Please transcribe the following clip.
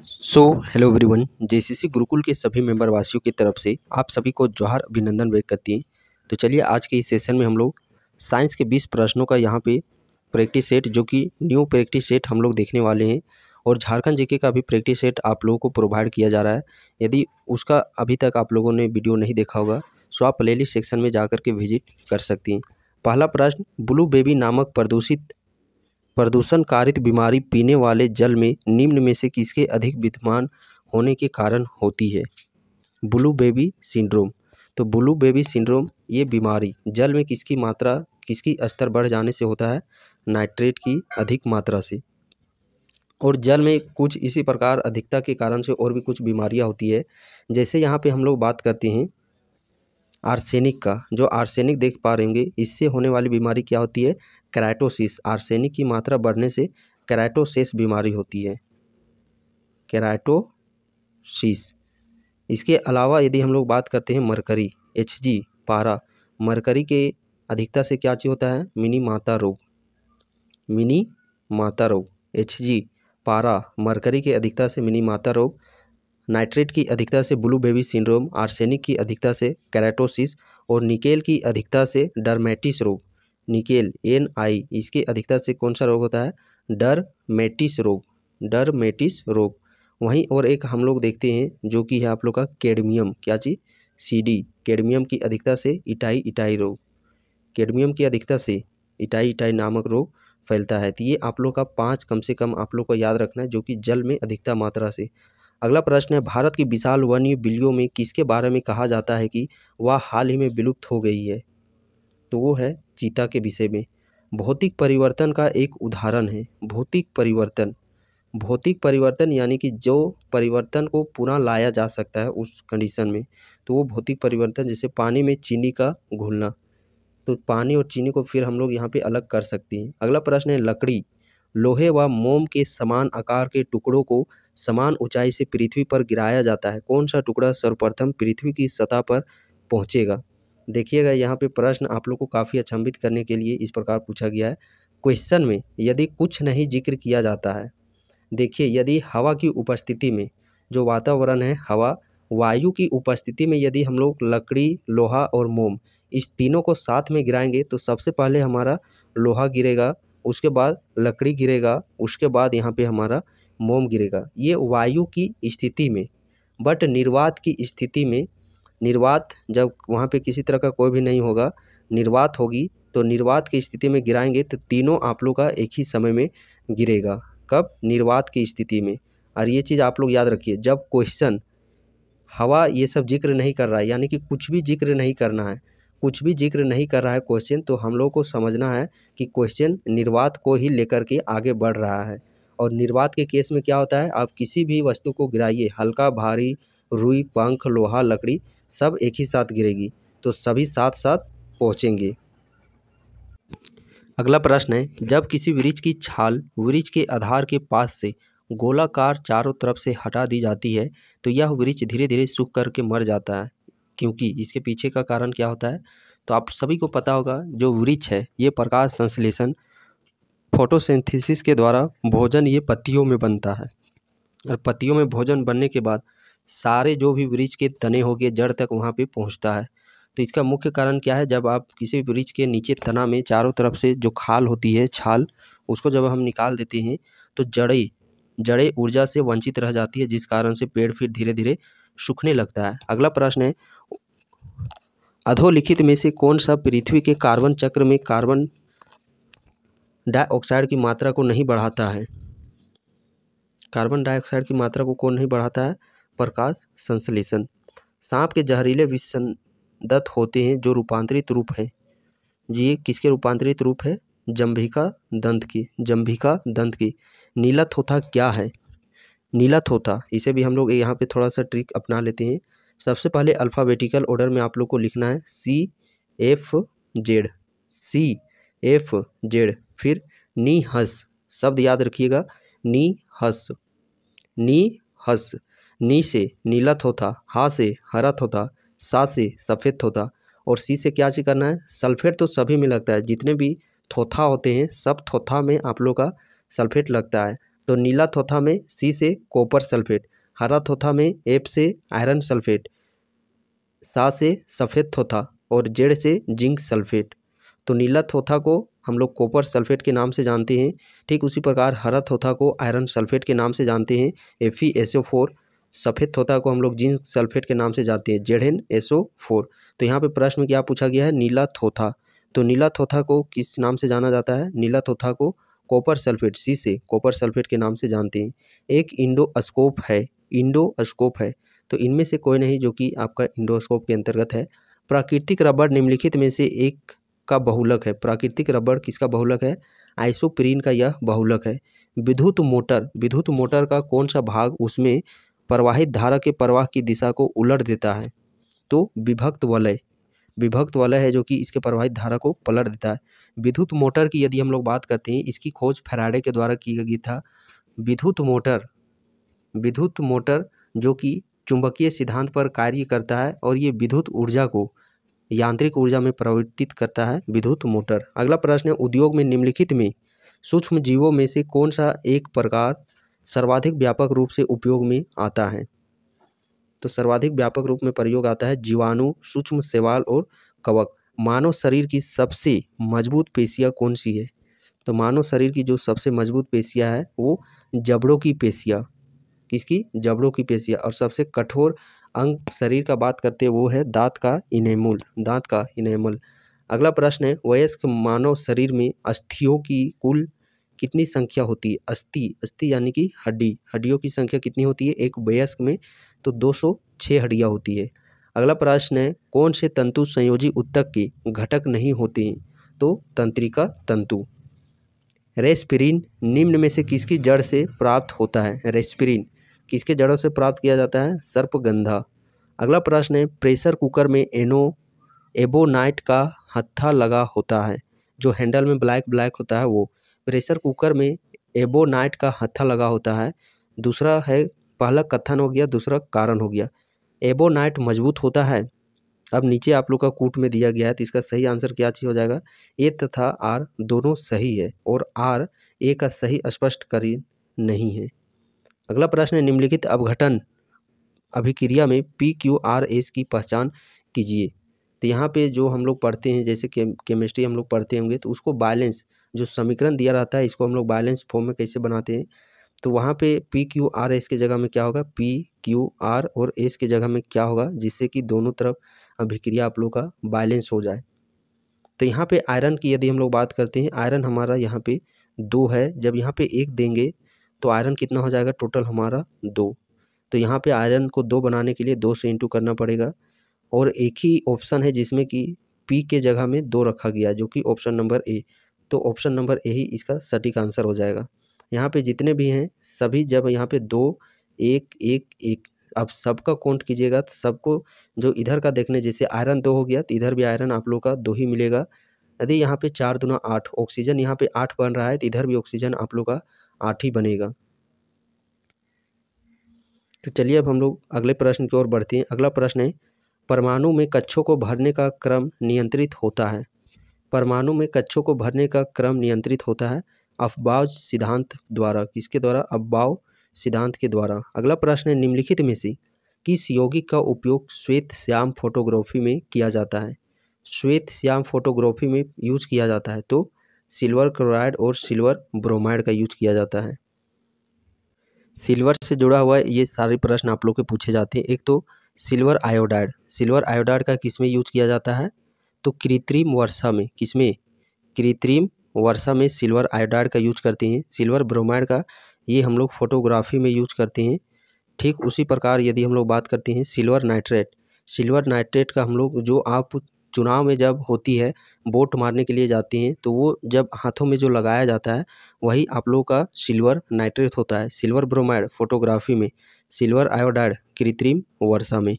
Hello everyone. JCC Gurukul के सभी member वासियों की तरफ से आप सभी को जोहार अभिनंदन व्यक्त करती हैं। तो चलिए आज के इस सेशन में हम लोग साइंस के 20 प्रश्नों का यहाँ पे प्रैक्टिस सेट, जो कि न्यू प्रैक्टिस सेट हम लोग देखने वाले हैं। और झारखंड जीके का भी प्रैक्टिस सेट आप लोगों को प्रोवाइड किया जा रहा है। यदि उसका अभी तक आप लोगों ने वीडियो नहीं देखा होगा सो आप प्लेलिस्ट सेक्शन में जा कर के विजिट कर सकती हैं। पहला प्रश्न, ब्लू बेबी नामक प्रदूषण कारित बीमारी पीने वाले जल में निम्न में से किसके अधिक विद्यमान होने के कारण होती है? Blue baby syndrome. तो ब्लू बेबी सिंड्रोम ये बीमारी जल में किसकी स्तर बढ़ जाने से होता है? नाइट्रेट की अधिक मात्रा से। और जल में कुछ इसी प्रकार अधिकता के कारण से और भी कुछ बीमारियां होती है। जैसे यहाँ पे हम लोग बात करते हैं आर्सेनिक का, जो आर्सेनिक देख पा रहे होंगे, इससे होने वाली बीमारी क्या होती है? केराटोसिस। आर्सेनिक की मात्रा बढ़ने से केराटोसिस बीमारी होती है, केराटोसिस। इसके अलावा यदि हम लोग बात करते हैं मरकरी, Hg पारा, मरकरी के अधिकता से क्या चीज होता है? मिनी माता रोग। मिनी माता रोग, Hg पारा, मरकरी के अधिकता से मिनी माता रोग, नाइट्रेट की अधिकता से ब्लू बेबी सिंड्रोम, आर्सेनिक की अधिकता से केराटोसिस और निकेल की अधिकता से डरमेटिस रोग। निकेल Ni, इसकी अधिकता से कौन सा रोग होता है? डरमेटिस रोग। डरमेटिस रोग। वहीं और एक हम लोग देखते हैं जो कि है आप लोग का कैडमियम, क्या चीज? Cd, कैडमियम की अधिकता से इटाई रोग। कैडमियम की अधिकता से इटाई नामक रोग फैलता है। तो ये आप लोग का 5 कम से कम आप लोग को याद रखना है, जो कि जल में अधिकता मात्रा से। अगला प्रश्न है, भारत की विशाल वन्य बिल्लियों में किसके बारे में कहा जाता है कि वह हाल ही में विलुप्त हो गई है? तो वो है चीता के विषय में। भौतिक परिवर्तन का एक उदाहरण है भौतिक परिवर्तन। भौतिक परिवर्तन यानी कि जो परिवर्तन को पुनः लाया जा सकता है उस कंडीशन में, तो वो भौतिक परिवर्तन। जैसे पानी में चीनी का घुलना, तो पानी और चीनी को फिर हम लोग यहाँ पे अलग कर सकते हैं। अगला प्रश्न है, लकड़ी, लोहे व मोम के समान आकार के टुकड़ों को समान ऊंचाई से पृथ्वी पर गिराया जाता है। कौन सा टुकड़ा सर्वप्रथम पृथ्वी की सतह पर पहुंचेगा? देखिएगा यहाँ पे प्रश्न आप लोग को काफ़ी अचंभित करने के लिए इस प्रकार पूछा गया है। क्वेश्चन में यदि कुछ नहीं जिक्र किया जाता है, देखिए यदि हवा की उपस्थिति में, जो वातावरण है हवा, वायु की उपस्थिति में यदि हम लोग लकड़ी, लोहा और मोम इस तीनों को साथ में गिराएंगे तो सबसे पहले हमारा लोहा गिरेगा, उसके बाद लकड़ी गिरेगा, उसके बाद यहाँ पे हमारा मोम गिरेगा। ये वायु की स्थिति में। बट निर्वात की स्थिति में, निर्वात जब वहाँ पे किसी तरह का कोई भी नहीं होगा, निर्वात होगी, तो निर्वात की स्थिति में गिराएंगे तो तीनों आप लोग का एक ही समय में गिरेगा। कब? निर्वात की स्थिति में। और ये चीज़ आप लोग याद रखिए, जब क्वेश्चन हवा ये सब जिक्र नहीं कर रहा है, यानी कि कुछ भी जिक्र नहीं करना है, कुछ भी जिक्र नहीं कर रहा है क्वेश्चन, तो हम लोग को समझना है कि क्वेश्चन निर्वात को ही लेकर के आगे बढ़ रहा है। और निर्वात के केस में क्या होता है? आप किसी भी वस्तु को गिराइए, हल्का भारी, रुई, पंख, लोहा, लकड़ी, सब एक ही साथ गिरेगी, तो सभी साथ साथ पहुँचेंगे। अगला प्रश्न है, जब किसी वृक्ष की छाल वृक्ष के आधार के पास से गोलाकार चारों तरफ से हटा दी जाती है तो यह वृक्ष धीरे धीरे सूख करके मर जाता है, क्योंकि इसके पीछे का कारण क्या होता है? तो आप सभी को पता होगा, जो वृक्ष है ये प्रकाश संश्लेषण, फोटोसिंथेसिस के द्वारा भोजन ये पत्तियों में बनता है। और पत्तियों में भोजन बनने के बाद सारे जो भी वृक्ष के तने हो गए जड़ तक वहाँ पे पहुँचता है। तो इसका मुख्य कारण क्या है? जब आप किसी वृक्ष के नीचे तना में चारों तरफ से जो खाल होती है, छाल, उसको जब हम निकाल देते हैं तो जड़ें ऊर्जा से वंचित रह जाती है, जिस कारण से पेड़ फिर धीरे धीरे सूखने लगता है। अगला प्रश्न है, अधोलिखित में से कौन सा पृथ्वी के कार्बन चक्र में कार्बन डाइऑक्साइड की मात्रा को नहीं बढ़ाता है? कार्बन डाइऑक्साइड की मात्रा को कौन नहीं बढ़ाता है? प्रकाश संश्लेषण। सांप के जहरीले विषदत्त होते हैं जो रूपांतरित रूप है, ये किसके रूपांतरित रूप है? जंभिका दंत की। जंभिका दंत की। नीला थोथा क्या है? नीला थोथा, इसे भी हम लोग यहाँ पे थोड़ा सा ट्रिक अपना लेते हैं। सबसे पहले अल्फ़ाबेटिकल ऑर्डर में आप लोग को लिखना है CFZ, CFZ। फिर निहस, शब्द याद रखिएगा, निहस, निहस। नी से नीला थोथा, हा से हरा थोथा, सा से सफ़ेद थोथा, और सी से क्या चीज करना है? सल्फेट। तो सभी में लगता है, जितने भी थोथा होते हैं सब थोथा में आप लोग का सल्फेट लगता है। तो नीला थोथा में सी से कॉपर सल्फेट, हरा थोथा में एफ से आयरन सल्फेट, सा से सफ़ेद थोथा और जेड से जिंक सल्फेट। तो नीला थोथा को हम लोग कॉपर सल्फेट के नाम से जानते हैं। ठीक उसी प्रकार हरा थोथा को आयरन सल्फेट के नाम से जानते हैं, FeSO4। सफ़ेद थोथा को हम लोग जिंक सल्फेट के नाम से जानते हैं, ZnSO4। तो यहाँ पे प्रश्न में क्या पूछा गया है, नीला थोथा। तो नीला थोथा को किस नाम से जाना जाता है, नीला थोथा को कॉपर सल्फेट, सी से कॉपर सल्फेट के नाम से जानते हैं। एक इंडोस्कोप है, इंडोस्कोप है, तो इनमें से कोई नहीं जो कि आपका इंडोस्कोप के अंतर्गत है। प्राकृतिक रबड़ निम्नलिखित में से एक का बहुलक है। प्राकृतिक रबड़ किसका बहुलक है, आइसोप्रीन का यह बहुलक है। विद्युत मोटर, विद्युत मोटर का कौन सा भाग उसमें प्रवाहित धारा के प्रवाह की दिशा को उलट देता है, तो विभक्त वलय, विभक्त वलय है जो कि इसके प्रवाहित धारा को पलट देता है। विद्युत मोटर की यदि हम लोग बात करते हैं, इसकी खोज फैराडे के द्वारा की गई था। विद्युत मोटर, विद्युत मोटर जो कि चुंबकीय सिद्धांत पर कार्य करता है और ये विद्युत ऊर्जा को यांत्रिक ऊर्जा में परिवर्तित करता है, विद्युत मोटर। अगला प्रश्न है, उद्योग में निम्नलिखित में सूक्ष्म जीवों में से कौन सा एक प्रकार सर्वाधिक व्यापक रूप से उपयोग में आता है। तो सर्वाधिक व्यापक रूप में प्रयोग आता है जीवाणु, सूक्ष्म शैवाल और कवक। मानव शरीर की सबसे मजबूत पेशियां कौन सी है, तो मानव शरीर की जो सबसे मजबूत पेशियां है वो जबड़ों की पेशियां, किसकी, जबड़ों की पेशियां। और सबसे कठोर अंग शरीर का बात करते हैं वो है दांत का इनेमुल, दांत का इनेमल। अगला प्रश्न है, वयस्क मानव शरीर में अस्थियों की कुल कितनी संख्या होती है। अस्थि, अस्थि यानी कि हड्डी, हड्डियों की संख्या कितनी होती है एक वयस्क में, तो 206 हड्डियाँ होती है। अगला प्रश्न है, कौन से तंतु संयोजी ऊतक के घटक नहीं होते हैं, तो तंत्रिका तंतु। रेस्पिरिन निम्न में से किसकी जड़ से प्राप्त होता है, रेस्पिरिन किसके जड़ों से प्राप्त किया जाता है, सर्पगंधा। अगला प्रश्न है, प्रेशर कुकर में एबोनाइट का हत्था लगा होता है, जो हैंडल में ब्लैक ब्लैक होता है वो प्रेशर कुकर में एबोनाइट का हत्था लगा होता है। दूसरा है, पहला कथन हो गया, दूसरा कारण हो गया। एबोनाइट मजबूत होता है। अब नीचे आप लोग का कूट में दिया गया है, तो इसका सही आंसर क्या चीज हो जाएगा, ए तथा आर दोनों सही है और आर ए का सही स्पष्ट करी नहीं है। अगला प्रश्न है, निम्नलिखित अपघटन अभिक्रिया में PQRS की पहचान कीजिए। तो यहाँ पे जो हम लोग पढ़ते हैं, जैसे केमिस्ट्री हम लोग पढ़ते होंगे, तो उसको बैलेंस जो समीकरण दिया रहता है इसको हम लोग बैलेंस फॉर्म में कैसे बनाते हैं, तो वहाँ पे PQRS के जगह में क्या होगा, PQR और S के जगह में क्या होगा, जिससे कि दोनों तरफ अभिक्रिया आप लोग का बैलेंस हो जाए। तो यहाँ पे आयरन की यदि हम लोग बात करते हैं, आयरन हमारा यहाँ पे 2 है, जब यहाँ पे 1 देंगे तो आयरन कितना हो जाएगा, टोटल हमारा 2। तो यहाँ पे आयरन को 2 बनाने के लिए 2 से इंटू करना पड़ेगा। और एक ही ऑप्शन है जिसमें कि P के जगह में 2 रखा गया, जो कि ऑप्शन नंबर ए। तो ऑप्शन नंबर ए ही इसका सटीक आंसर हो जाएगा। यहाँ पे जितने भी हैं सभी, जब यहाँ पे 2 1 1 1, अब सबका काउंट कीजिएगा तो सबको जो इधर का देखने, जैसे आयरन 2 हो गया तो इधर भी आयरन आप लोग का 2 ही मिलेगा। यदि यहाँ पे 4 दूना 8, ऑक्सीजन यहाँ पे 8 बन रहा है तो इधर भी ऑक्सीजन आप लोग का 8 ही बनेगा। तो चलिए अब हम लोग अगले प्रश्न की ओर बढ़ते हैं। अगला प्रश्न है, परमाणु में कक्षों को भरने का क्रम नियंत्रित होता है। परमाणु में कक्षों को भरने का क्रम नियंत्रित होता है अफबाउ सिद्धांत द्वारा, किसके द्वारा, अफबाउ सिद्धांत के द्वारा। अगला प्रश्न है, निम्नलिखित में से किस यौगिक का उपयोग श्वेत श्याम फोटोग्राफी में किया जाता है। श्वेत श्याम फोटोग्राफी में यूज किया जाता है, तो सिल्वर क्लोराइड और सिल्वर ब्रोमाइड का यूज किया जाता है। सिल्वर से जुड़ा हुआ ये सारे प्रश्न आप लोग के पूछे जाते हैं। एक तो सिल्वर आयोडाइड, सिल्वर आयोडाइड का किस में यूज किया जाता है, तो कृत्रिम वर्षा में, किसमें, कृत्रिम वर्षा में सिल्वर आयोडाइड का यूज करते हैं। सिल्वर ब्रोमाइड का ये हम लोग फोटोग्राफी में यूज करते हैं। ठीक उसी प्रकार यदि हम लोग बात करते हैं सिल्वर नाइट्रेट, सिल्वर नाइट्रेट का हम लोग, जो आप चुनाव में जब होती है, वोट मारने के लिए जाते हैं, तो वो जब हाथों में जो लगाया जाता है वही आप लोग का सिल्वर नाइट्रेट होता है। सिल्वर ब्रोमाइड फोटोग्राफी में, सिल्वर आयोडाइड कृत्रिम वर्षा में।